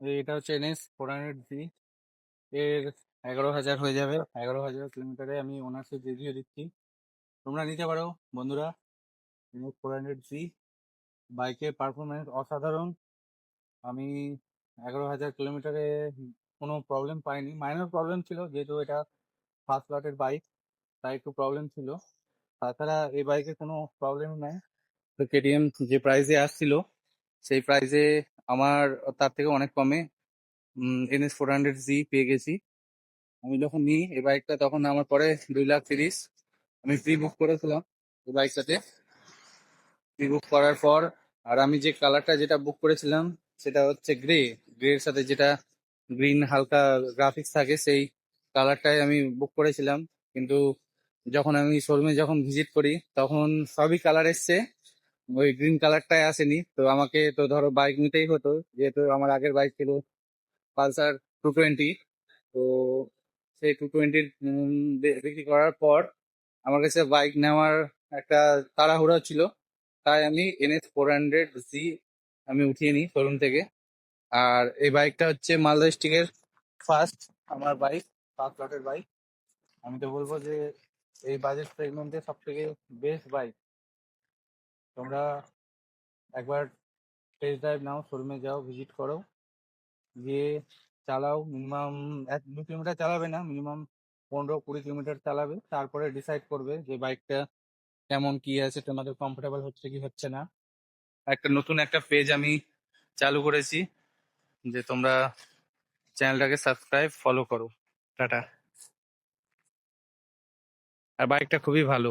এটা হচ্ছে NS 400Z। এর 11,000 হয়ে যাবে। 11,000 কিলোমিটারে আমি ওনারশিপ রিভিউ দিচ্ছি, তোমরা নিতে পারো বন্ধুরা। NS 400Z বাইকের পারফরমেন্স অসাধারণ। আমি 11,000 কিলোমিটারে কোনো প্রবলেম পাইনি। মাইনর প্রবলেম ছিল, যেহেতু এটা ফার্স্ট লটের বাইক, তাই একটু প্রবলেম ছিল। তাছাড়া এই বাইকে কোনো প্রবলেম নাই। তো KTM যে প্রাইসে আসছিল, সেই প্রাইসে আমার তার থেকে অনেক কমে NS 400Z পেয়ে গেছি। আমি যখন নিই এই বাইকটা, তখন আমার পরে 2,30,000। আমি প্রি বুক করেছিলাম এই বাইকটাতে। প্রি বুক করার পর, আর আমি যে কালারটা যেটা বুক করেছিলাম সেটা হচ্ছে গ্রে। গ্রের সাথে যেটা গ্রিন হালকা গ্রাফিক্স থাকে, সেই কালারটাই আমি বুক করেছিলাম। কিন্তু যখন আমি শোরুমে যখন ভিজিট করি, তখন সবই কালার এসছে, ওই গ্রিন কালারটাই আসেনি। তো আমাকে তো ধরো বাইক নিতেই হতো, যেহেতু আমার আগের বাইক ছিল পালসার 220। তো সেই 220 বিক্রি করার পর আমার কাছে বাইক নেওয়ার একটা তাড়াহুড়ো ছিল, তাই আমি NS 400Z আমি উঠিয়ে নিই শোরুম থেকে। আর এই বাইকটা হচ্ছে মালদা ডিস্ট্রিক্টের ফার্স্ট আমার বাইক, ফার্স্ট লটের বাইক। আমি তো বলবো যে এই বাজেট সেগমেন্টে সব থেকে বেস্ট বাইক। তোমরা একবার টেস্ট ড্রাইভ নাও, শোরুমে যাও, ভিজিট করো, গিয়ে চালাও। মিনিমাম 1-2 কিলোমিটার চালাবে না, মিনিমাম 15-20 কিলোমিটার চালাবে, তারপরে ডিসাইড করবে যে বাইকটা কেমন কি আছে, তোমাদের কমফোর্টেবল হচ্ছে কি হচ্ছে না। একটা নতুন একটা পেজ আমি চালু করেছি, যে তোমরা চ্যানেলটাকে সাবস্ক্রাইব ফলো করো। টাটা। আর বাইকটা খুবই ভালো।